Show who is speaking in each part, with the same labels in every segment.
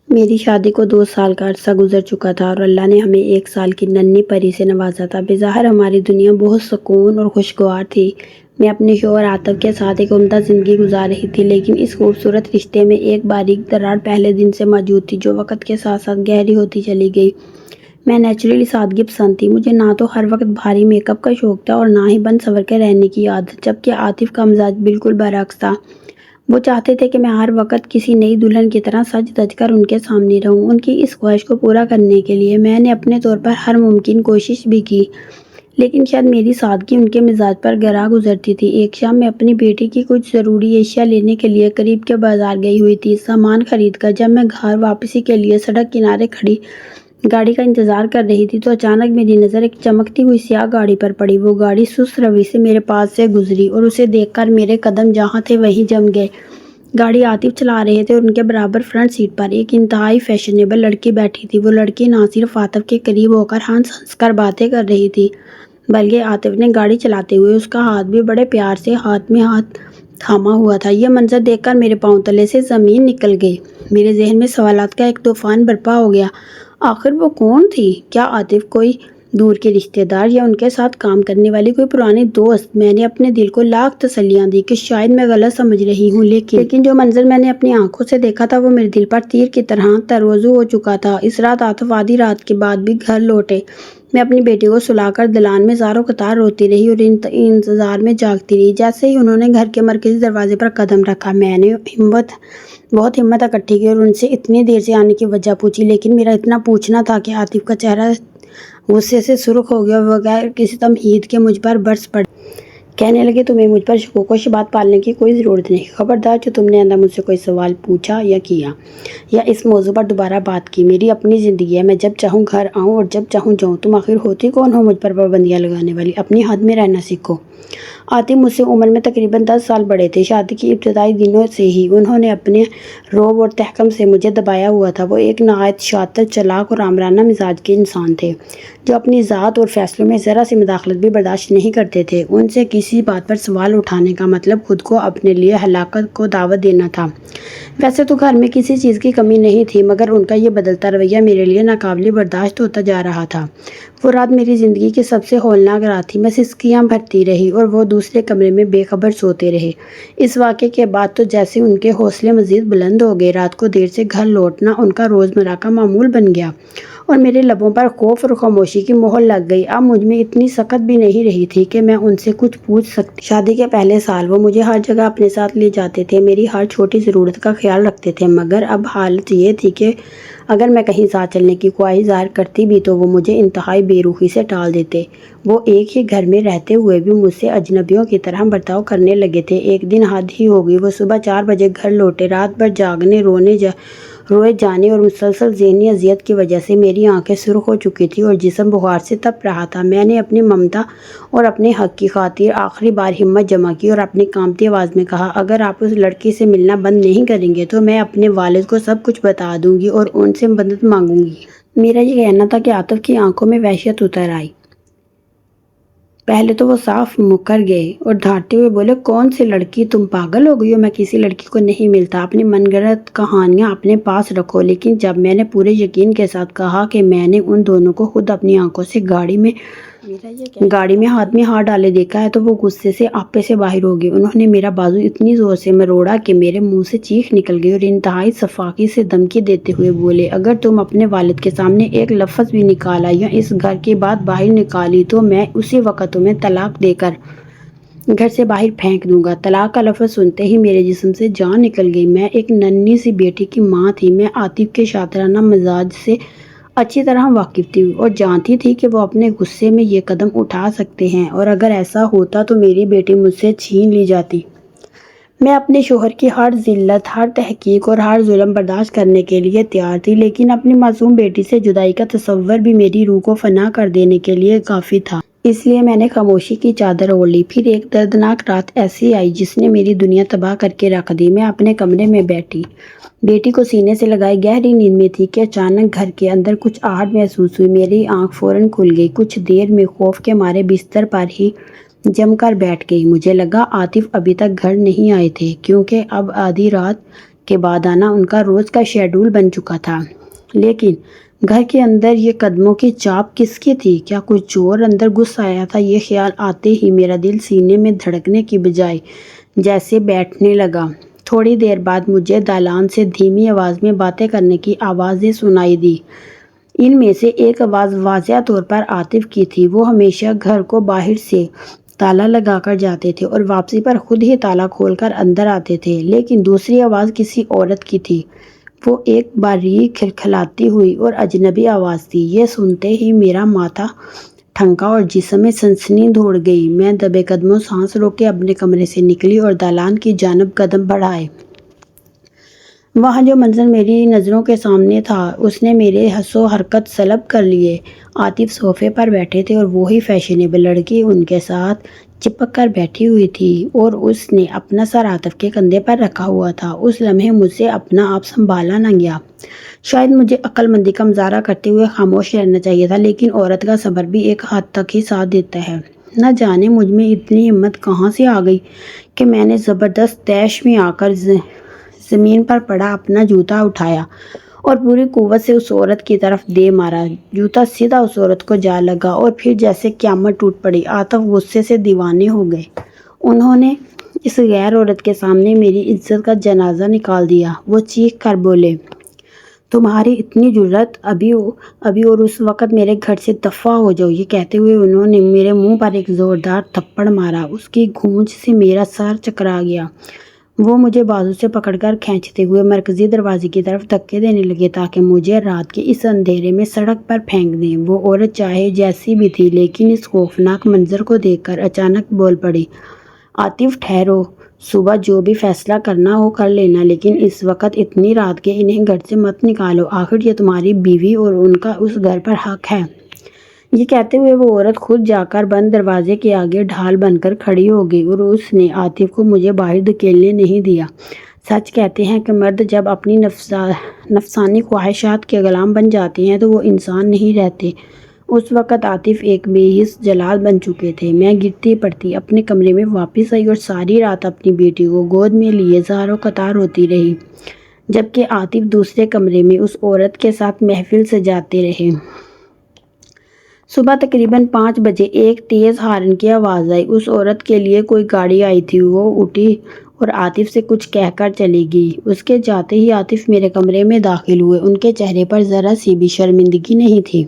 Speaker 1: میری شادی کو 2 سال کا عرصہ گزر چکا تھا اور اللہ نے ہمیں 1 سال کی ننھی پری سے نوازا تھا۔ بظاہر ہماری دنیا بہت سکون اور خوشگوار تھی۔ میں اپنے شوہر عاطف کے ساتھ ایک عمدہ زندگی گزار رہی تھی، لیکن اس خوبصورت رشتے میں ایک باریک دراڑ پہلے دن سے موجود تھی جو وقت کے ساتھ ساتھ گہری ہوتی چلی گئی۔ میں نیچرلی سادگی پسند تھی۔ مجھے نہ تو ہر وقت بھاری میک اپ کا شوق تھا اور نہ ہی بن سنور کے رہنے کی عادت، جبکہ عاطف کا مزاج بالکل برعکس تھا۔ وہ چاہتے تھے کہ میں ہر وقت کسی نئی دلہن کی طرح سج دھج کر ان کے سامنے رہوں۔ ان کی اس خواہش کو پورا کرنے کے لیے میں نے اپنے طور پر ہر ممکن کوشش بھی کی، لیکن شاید میری سادگی ان کے مزاج پر گراں گزرتی تھی۔ ایک شام میں اپنی بیٹی کی کچھ ضروری اشیاء لینے کے لیے قریب کے بازار گئی ہوئی تھی۔ سامان خرید کر جب میں گھر واپسی کے لیے سڑک کنارے کھڑی گاڑی کا انتظار کر رہی تھی تو اچانک میری نظر ایک چمکتی ہوئی سیاہ گاڑی پر پڑی۔ وہ گاڑی سست روی سے میرے پاس سے گزری اور اسے دیکھ کر میرے قدم جہاں تھے وہیں جم گئے۔ گاڑی عاطف چلا رہے تھے اور ان کے برابر فرنٹ سیٹ پر ایک انتہائی فیشنیبل لڑکی بیٹھی تھی۔ وہ لڑکی نہ صرف عاطف کے قریب ہو کر ہنس ہنس کر باتیں کر رہی تھی، بلکہ عاطف نے گاڑی چلاتے ہوئے اس کا ہاتھ بھی بڑے پیار سے ہاتھ میں ہاتھ تھاما ہوا تھا۔ یہ منظر دیکھ کر میرے پاؤں تلے سے زمین نکل گئی۔ میرے ذہن میں سوالات کا ایک طوفان برپا ہو گیا۔ آخر وہ کون تھی؟ کیا عاطف کوئی دور کے رشتے دار یا ان کے ساتھ کام کرنے والی کوئی پرانی دوست؟ میں نے اپنے دل کو لاکھ تسلیاں دی کہ شاید میں غلط سمجھ رہی ہوں، لیکن جو منظر میں نے اپنی آنکھوں سے دیکھا تھا وہ میرے دل پر تیر کی طرح تروزو ہو چکا تھا۔ اس رات عاطف آدھی رات کے بعد بھی گھر لوٹے۔ میں اپنی بیٹی کو سلا کر دلان میں زاروں قطار روتی رہی اور انتظار میں جاگتی رہی۔ جیسے ہی انہوں نے گھر کے مرکزی دروازے پر قدم رکھا، میں نے بہت ہمت اکٹھی کی اور ان سے اتنی دیر سے آنے کی وجہ پوچھی، لیکن میرا اتنا پوچھنا تھا کہ عاطف کا چہرہ غصے سے سرخ ہو گیا اور بغیر کسی تمہید کے مجھ پر برس پڑے۔ کہنے لگے، تمہیں مجھ پر شکوک و شبہات پالنے کی کوئی ضرورت نہیں۔ خبردار جو تم نے آئندہ مجھ سے کوئی سوال پوچھا یا کیا یا اس موضوع پر دوبارہ بات کی، میری اپنی زندگی ہے، میں جب چاہوں گھر آؤں اور جب چاہوں جاؤں۔ تم آخر ہوتی کون ہو مجھ پر پابندیاں لگانے والی؟ اپنی حد میں رہنا سیکھو۔ عاطف مجھ سے عمر میں تقریباً 10 سال بڑے تھے۔ شادی کی ابتدائی دنوں سے ہی انہوں نے اپنے رعب اور تحکم سے مجھے دبایا ہوا تھا۔ وہ ایک نہایت شاطر، چالاک اور آمرانہ مزاج کے انسان تھے جو اپنی ذات اور فیصلوں میں ذرا سی مداخلت بھی برداشت نہیں کرتے تھے۔ ان سے کسی بات پر سوال اٹھانے کا مطلب خود کو اپنے لیے ہلاکت کو دعوت دینا تھا۔ ویسے تو گھر میں کسی چیز کی کمی نہیں تھی، مگر ان کا یہ بدلتا رویہ میرے لیے ناقابل برداشت ہوتا جا رہا تھا۔ وہ رات میری زندگی کی سب سے ہولناک رات تھی۔ میں سسکیاں بھرتی رہی اور وہ دوسرے کمرے میں بے خبر سوتے رہے۔ اس واقعے کے بعد تو جیسے ان کے حوصلے مزید بلند ہو گئے۔ رات کو دیر سے گھر لوٹنا ان کا روزمرہ کا معمول بن گیا اور میرے لبوں پر خوف اور خاموشی کی مہر لگ گئی۔ اب مجھ میں اتنی سخت بھی نہیں رہی تھی کہ میں ان سے کچھ پوچھ سکتی۔ شادی کے پہلے سال وہ مجھے ہر جگہ اپنے ساتھ لے جاتے تھے، میری ہر چھوٹی ضرورت کا خیال رکھتے تھے، مگر اب حالت یہ تھی کہ اگر میں کہیں ساتھ چلنے کی خواہش ظاہر کرتی بھی تو وہ مجھے انتہائی بے رخی سے ٹال دیتے۔ وہ ایک ہی گھر میں رہتے ہوئے بھی مجھ سے اجنبیوں کی طرح برتاؤ کرنے لگے تھے۔ ایک دن حد ہی ہو گئی۔ وہ صبح 4 بجے گھر لوٹے۔ رات بھر جاگنے، روئے جانے اور مسلسل ذہنی اذیت کی وجہ سے میری آنکھیں سرخ ہو چکی تھیں اور جسم بخار سے تپ رہا تھا۔ میں نے اپنی ممتا اور اپنے حق کی خاطر آخری بار ہمت جمع کی اور اپنی کانپتی آواز میں کہا، اگر آپ اس لڑکی سے ملنا بند نہیں کریں گے تو میں اپنے والد کو سب کچھ بتا دوں گی اور ان سے مدد مانگوں گی۔ میرا یہ کہنا تھا کہ عاطف کی آنکھوں میں وحشت اتر آئی۔ پہلے تو وہ صاف مکر گئے اور دھاڑتے ہوئے بولے، کون سی لڑکی؟ تم پاگل ہو گئی ہو؟ میں کسی لڑکی کو نہیں ملتا۔ اپنی من گھڑت کہانیاں اپنے پاس رکھو۔ لیکن جب میں نے پورے یقین کے ساتھ کہا کہ میں نے ان دونوں کو خود اپنی آنکھوں سے گاڑی میں ہاتھ میں ہاتھ ڈالے دیکھا ہے تو وہ غصے سے آپے سے باہر ہو گئے۔ انہوں نے میرا بازو اتنی زور سے مروڑا کہ میرے منہ سے چیخ نکل گئی اور انتہائی سفاکی سے دھمکی دیتے ہوئے بولے، اگر تم اپنے والد کے سامنے ایک لفظ بھی نکالا یا اس گھر کی بات باہر نکالی تو میں اسی وقت تمہیں طلاق دے کر گھر سے باہر پھینک دوں گا۔ طلاق کا لفظ سنتے ہی میرے جسم سے جان نکل گئی۔ میں ایک ننھی سی بیٹی کی ماں تھی۔ میں عاطف کے شاطرانہ مزاج سے اچھی طرح واقف تھی اور جانتی تھی کہ وہ اپنے غصے میں یہ قدم اٹھا سکتے ہیں اور اگر ایسا ہوتا تو میری بیٹی مجھ سے چھین لی جاتی۔ میں اپنے شوہر کی ہر ذلت، ہر تحقیر اور ہر ظلم برداشت کرنے کے لیے تیار تھی، لیکن اپنی معصوم بیٹی سے جدائی کا تصور بھی میری روح کو فنا کر دینے کے لیے کافی تھا۔ اس لیے میں نے خاموشی کی چادر اوڑھ لی۔ پھر ایک دردناک رات ایسی آئی جس نے میری دنیا تباہ کر کے رکھ دی۔ میں اپنے کمرے میں بیٹھی بیٹی کو سینے سے لگائے گہری نیند میں تھی کہ اچانک گھر کے اندر کچھ آہٹ محسوس ہوئی۔ میری آنکھ فوراً کھل گئی۔ کچھ دیر میں خوف کے مارے بستر پر ہی جم کر بیٹھ گئی۔ مجھے لگا عاطف ابھی تک گھر نہیں آئے تھے، کیونکہ اب آدھی رات کے بعد آنا ان کا روز کا شیڈول بن چکا تھا۔ لیکن گھر کے اندر یہ قدموں کی چاپ کس کی تھی؟ کیا کوئی چور اندر گھس آیا تھا؟ یہ خیال آتے ہی میرا دل سینے میں دھڑکنے کی بجائے جیسے بیٹھنے لگا۔ تھوڑی دیر بعد مجھے دالان سے دھیمی آواز میں باتیں کرنے کی آوازیں سنائی دی۔ ان میں سے ایک آواز واضح طور پر عاطف کی تھی۔ وہ ہمیشہ گھر کو باہر سے تالا لگا کر جاتے تھے اور واپسی پر خود ہی تالا کھول کر اندر آتے تھے۔ لیکن دوسری آواز کسی عورت کی تھی۔ وہ ایک باریک کھلکھلاتی ہوئی اور اجنبی آواز تھی۔ یہ سنتے ہی میرا ماتھا ٹھنکا اور جسم میں سنسنی دوڑ گئی۔ میں دبے قدموں سانس روک کے اپنے کمرے سے نکلی اور دالان کی جانب قدم بڑھائے۔ وہاں جو منظر میری نظروں کے سامنے تھا اس نے میرے حس و حرکت سلب کر لیے۔ عاطف صوفے پر بیٹھے تھے اور وہی فیشنیبل لڑکی ان کے ساتھ چپک کر بیٹھی ہوئی تھی اور اس نے اپنا سر عاطف کے کندھے پر رکھا ہوا تھا۔ اس لمحے مجھ سے اپنا آپ سنبھالا نہ گیا۔ شاید مجھے عقل مندی کا مظاہرہ کرتے ہوئے خاموش رہنا چاہیے تھا، لیکن عورت کا صبر بھی ایک حد تک ہی ساتھ دیتا ہے۔ نہ جانے مجھ میں اتنی ہمت کہاں سے آ گئی کہ میں نے زبردست طیش میں آ کر زمین پر پڑا اپنا جوتا اٹھایا اور پوری قوت سے اس عورت کی طرف دے مارا۔ جوتا سیدھا اس عورت کو جا لگا اور پھر جیسے قیامت ٹوٹ پڑی۔ عاطف غصے سے دیوانے ہو گئے۔ انہوں نے اس غیر عورت کے سامنے میری عزت کا جنازہ نکال دیا۔ وہ چیخ کر بولے، تمہاری اتنی جرأت! ابھی اور اس وقت میرے گھر سے دفع ہو جاؤ۔ یہ کہتے ہوئے انہوں نے میرے منہ پر ایک زوردار تھپڑ مارا۔ اس کی گونج سے میرا سر چکرا گیا۔ وہ مجھے بازو سے پکڑ کر کھینچتے ہوئے مرکزی دروازے کی طرف دھکے دینے لگے تاکہ مجھے رات کے اس اندھیرے میں سڑک پر پھینک دیں۔ وہ عورت چاہے جیسی بھی تھی لیکن اس خوفناک منظر کو دیکھ کر اچانک بول پڑی، عاطف ٹھہرو، صبح جو بھی فیصلہ کرنا ہو کر لینا، لیکن اس وقت اتنی رات کے انہیں گھر سے مت نکالو۔ آخر یہ تمہاری بیوی اور ان کا اس گھر پر حق ہے۔ یہ کہتے ہوئے وہ عورت خود جا کر بند دروازے کے آگے ڈھال بن کر کھڑی ہو گئی اور اس نے عاطف کو مجھے باہر دھکیلنے نہیں دیا۔ سچ کہتے ہیں کہ مرد جب اپنی نفسانی خواہشات کے غلام بن جاتے ہیں تو وہ انسان نہیں رہتے۔ اس وقت عاطف ایک بے حس جلاد بن چکے تھے۔ میں گرتی پڑتی اپنے کمرے میں واپس آئی اور ساری رات اپنی بیٹی کو گود میں لیے زار و قطار روتی رہی، جبکہ عاطف دوسرے کمرے میں اس عورت کے ساتھ محفل سجاتے رہے۔ صبح تقریباً 5 بجے ایک تیز ہارن کی آواز آئی۔ اس عورت کے لیے کوئی گاڑی آئی تھی۔ وہ اٹھی اور عاطف سے کچھ کہہ کر چلی گئی۔ اس کے جاتے ہی عاطف میرے کمرے میں داخل ہوئے۔ ان کے چہرے پر ذرا سی بھی شرمندگی نہیں تھی۔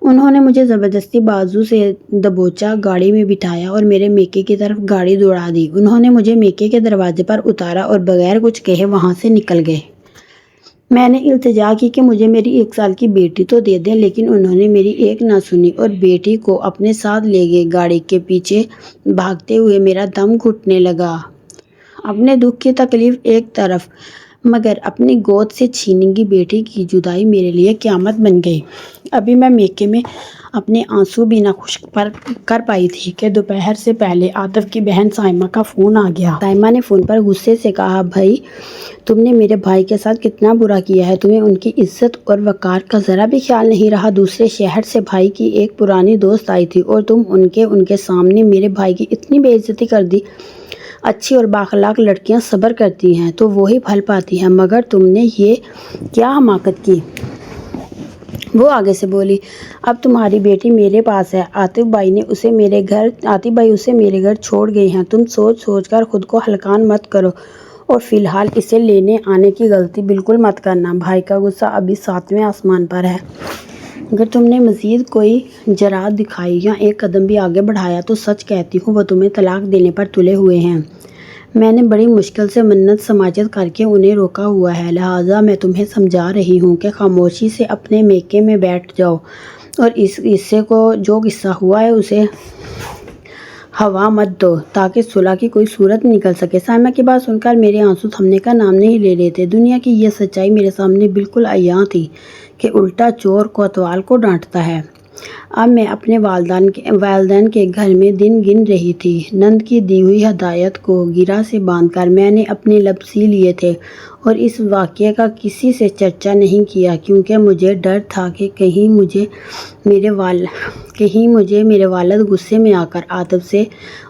Speaker 1: انہوں نے مجھے زبردستی بازو سے دبوچا، گاڑی میں بٹھایا اور میرے میکے کی طرف گاڑی دوڑا دی۔ انہوں نے مجھے میکے کے دروازے پر اتارا اور بغیر کچھ کہے وہاں سے نکل گئے۔ میں نے التجا کی کہ مجھے میری 1 سال کی بیٹی تو دے دیں، لیکن انہوں نے میری ایک نہ سنی اور بیٹی کو اپنے ساتھ لے گئے۔ گاڑی کے پیچھے بھاگتے ہوئے میرا دم گھٹنے لگا۔ اپنے دکھ کی تکلیف ایک طرف، مگر اپنی گود سے چھینی گئی بیٹی کی جدائی میرے لیے قیامت بن گئی۔ ابھی میں میکے میں اپنے آنسو بھی نہ خشک کر پائی تھی کہ دوپہر سے پہلے عاطف کی بہن سائمہ کا فون آ گیا۔ سائمہ نے فون پر غصے سے کہا، بھائی تم نے میرے بھائی کے ساتھ کتنا برا کیا ہے، تمہیں ان کی عزت اور وقار کا ذرا بھی خیال نہیں رہا۔ دوسرے شہر سے بھائی کی ایک پرانی دوست آئی تھی اور تم ان کے سامنے میرے بھائی کی اتنی بے عزتی کر دی۔ اچھی اور بااخلاق لڑکیاں صبر کرتی ہیں تو وہی پھل پاتی ہیں، مگر تم نے یہ کیا حماقت کی۔ وہ آگے سے بولی، اب تمہاری بیٹی میرے پاس ہے، عاطف بھائی اسے میرے گھر چھوڑ گئے ہیں۔ تم سوچ کر خود کو ہلکان مت کرو اور فی الحال اسے لینے آنے کی غلطی بالکل مت کرنا۔ بھائی کا غصہ ابھی 7ویں آسمان پر ہے۔ اگر تم نے مزید کوئی جرأت دکھائی یا ایک قدم بھی آگے بڑھایا تو سچ کہتی ہوں وہ تمہیں طلاق دینے پر تلے ہوئے ہیں۔ میں نے بڑی مشکل سے منت سماجت کر کے انہیں روکا ہوا ہے، لہٰذا میں تمہیں سمجھا رہی ہوں کہ خاموشی سے اپنے میکے میں بیٹھ جاؤ اور اس قصے کو جو قصہ ہوا ہے اسے ہوا مت دو تاکہ صلح کی کوئی صورت نکل سکے۔ سائمہ کی بات سن کر میرے آنسو تھمنے کا نام نہیں لے رہے تھے۔ دنیا کی یہ سچائی میرے سامنے بالکل عیاں تھی کہ الٹا چور کوتوال کو ڈانٹتا ہے۔ اب میں اپنے والدین کے گھر میں دن گن رہی تھی۔ نند کی دی ہوئی ہدایت کو گرہ سے باندھ کر میں نے اپنے لب سی لیے تھے اور اس واقعے کا کسی سے چرچا نہیں کیا، کیونکہ مجھے ڈر تھا کہ کہیں مجھے میرے والد غصے میں آ کر عاطف سے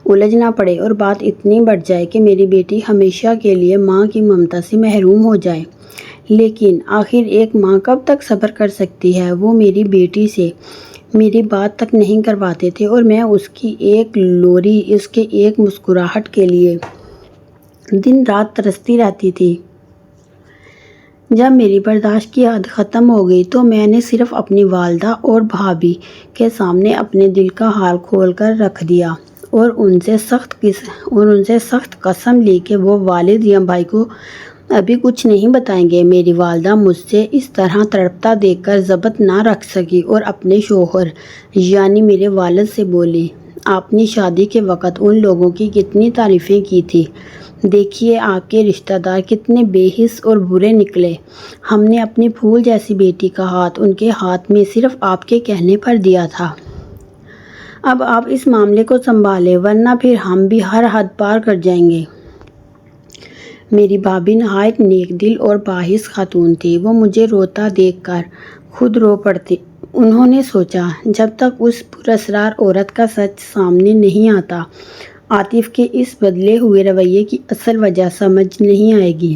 Speaker 1: الجھ نہ پڑے اور بات اتنی بڑھ جائے کہ میری بیٹی ہمیشہ کے لیے ماں کی ممتا سے محروم ہو جائے۔ لیکن آخر ایک ماں کب تک صبر کر سکتی ہے؟ وہ میری بیٹی سے میری بات تک نہیں کرواتے تھے اور میں اس کی ایک لوری، اس کے ایک مسکراہٹ کے لیے دن رات ترستی رہتی تھی۔ جب میری برداشت کی حد ختم ہو گئی تو میں نے صرف اپنی والدہ اور بھابھی کے سامنے اپنے دل کا حال کھول کر رکھ دیا اور ان سے سخت قسم لی کہ وہ والد یا بھائی کو ابھی کچھ نہیں بتائیں گے۔ میری والدہ مجھ سے اس طرح تڑپتا دیکھ کر ضبط نہ رکھ سکی اور اپنے شوہر یعنی میرے والد سے بولی، آپ نے شادی کے وقت ان لوگوں کی کتنی تعریفیں کی تھی، دیکھیے آپ کے رشتہ دار کتنے بے حس اور برے نکلے۔ ہم نے اپنی پھول جیسی بیٹی کا ہاتھ ان کے ہاتھ میں صرف آپ کے کہنے پر دیا تھا۔ اب آپ اس معاملے کو سنبھالیں ورنہ پھر ہم بھی ہر حد پار کر جائیں گے۔ میری بھابھی نہایت نیک دل اور باحث خاتون تھی۔ وہ مجھے روتا دیکھ کر خود رو پڑتی۔ انہوں نے سوچا، جب تک اس پراسرار عورت کا سچ سامنے نہیں آتا، عاطف کے اس بدلے ہوئے رویے کی اصل وجہ سمجھ نہیں آئے گی۔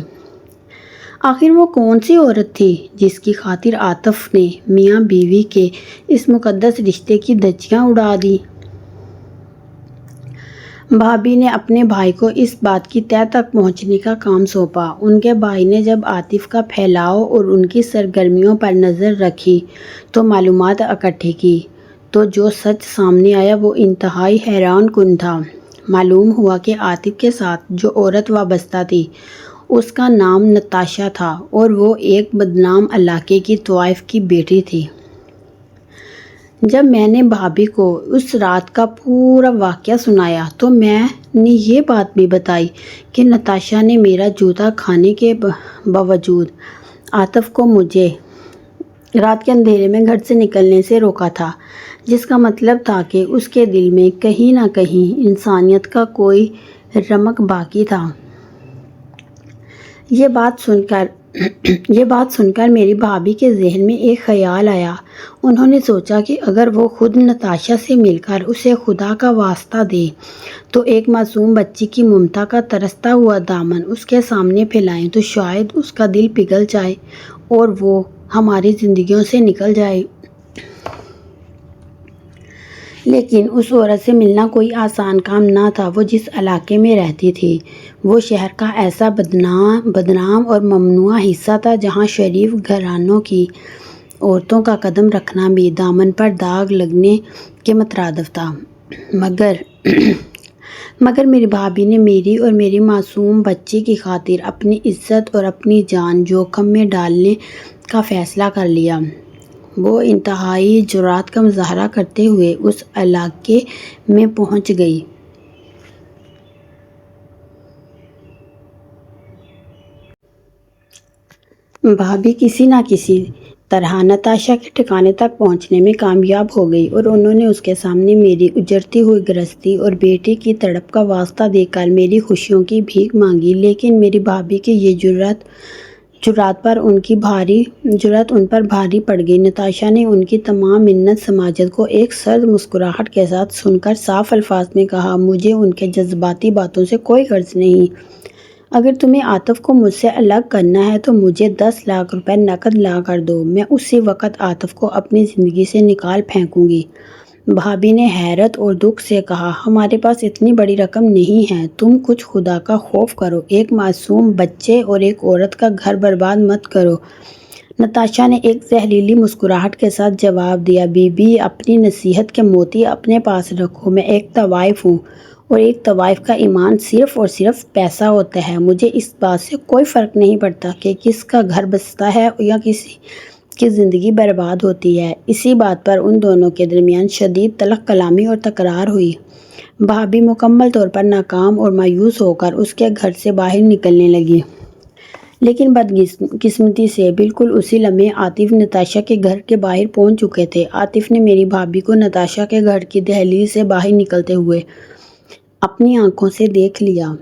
Speaker 1: آخر وہ کون سی عورت تھی جس کی خاطر عاطف نے میاں بیوی کے اس مقدس رشتے کی دھجیاں اڑا دیں؟ بھابھی نے اپنے بھائی کو اس بات کی تہہ تک پہنچنے کا کام سونپا۔ ان کے بھائی نے جب عاطف کا پھیلاؤ اور ان کی سرگرمیوں پر نظر رکھی تو معلومات اکٹھی کی، تو جو سچ سامنے آیا وہ انتہائی حیران کن تھا۔ معلوم ہوا کہ عاطف کے ساتھ جو عورت وابستہ تھی اس کا نام نتاشا تھا اور وہ ایک بدنام علاقے کی طوائف کی بیٹی تھی۔ جب میں نے بھابھی کو اس رات کا پورا واقعہ سنایا تو میں نے یہ بات بھی بتائی کہ نتاشا نے میرا جوتا کھانے کے باوجود عاطف کو مجھے رات کے اندھیرے میں گھر سے نکلنے سے روکا تھا، جس کا مطلب تھا کہ اس کے دل میں کہیں نہ کہیں انسانیت کا کوئی رمق باقی تھا۔ یہ بات سن کر میری بھابھی کے ذہن میں ایک خیال آیا۔ انہوں نے سوچا کہ اگر وہ خود نتاشا سے مل کر اسے خدا کا واسطہ دے تو ایک معصوم بچی کی ممتا کا ترستا ہوا دامن اس کے سامنے پھیلائیں تو شاید اس کا دل پگھل جائے اور وہ ہماری زندگیوں سے نکل جائے۔ لیکن اس عورت سے ملنا کوئی آسان کام نہ تھا۔ وہ جس علاقے میں رہتی تھی وہ شہر کا ایسا بدنام اور ممنوع حصہ تھا جہاں شریف گھرانوں کی عورتوں کا قدم رکھنا بھی دامن پر داغ لگنے کے مترادف تھا۔ مگر میری بھابھی نے میری اور میری معصوم بچی کی خاطر اپنی عزت اور اپنی جان جوخم میں ڈالنے کا فیصلہ کر لیا۔ وہ انتہائی جرأت کا مظاہرہ کرتے ہوئے اس علاقے میں پہنچ گئی۔ بھابھی کسی نہ کسی طرح نتاشا کے ٹھکانے تک پہنچنے میں کامیاب ہو گئی اور انہوں نے اس کے سامنے میری اجڑتی ہوئی گرہستی اور بیٹی کی تڑپ کا واسطہ دے کر میری خوشیوں کی بھیک مانگی۔ لیکن میری بھابھی کی یہ جرأت ان پر بھاری پڑ گئی۔ نتاشا نے ان کی تمام منت سماجت کو ایک سرد مسکراہٹ کے ساتھ سن کر صاف الفاظ میں کہا، مجھے ان کے جذباتی باتوں سے کوئی غرض نہیں۔ اگر تمہیں عاطف کو مجھ سے الگ کرنا ہے تو مجھے 10 لاکھ روپے نقد لا کر دو، میں اسی وقت عاطف کو اپنی زندگی سے نکال پھینکوں گی۔ بھابھی نے حیرت اور دکھ سے کہا، ہمارے پاس اتنی بڑی رقم نہیں ہے، تم کچھ خدا کا خوف کرو، ایک معصوم بچے اور ایک عورت کا گھر برباد مت کرو۔ نتاشا نے ایک زہریلی مسکراہٹ کے ساتھ جواب دیا، بی بی اپنی نصیحت کے موتی اپنے پاس رکھو، میں ایک طوائف ہوں اور ایک طوائف کا ایمان صرف اور صرف پیسہ ہوتا ہے۔ مجھے اس بات سے کوئی فرق نہیں پڑتا کہ کس کا گھر بستا ہے یا کسی کی زندگی برباد ہوتی ہے۔ اسی بات پر ان دونوں کے درمیان شدید تلخ کلامی اور تکرار ہوئی۔ بھابھی مکمل طور پر ناکام اور مایوس ہو کر اس کے گھر سے باہر نکلنے لگی۔ لیکن بدقسمتی سے بالکل اسی لمحے عاطف نتاشا کے گھر کے باہر پہنچ چکے تھے۔ عاطف نے میری بھابھی کو نتاشا کے گھر کی دہلیز سے باہر نکلتے ہوئے اپنی آنکھوں سے دیکھ لیا۔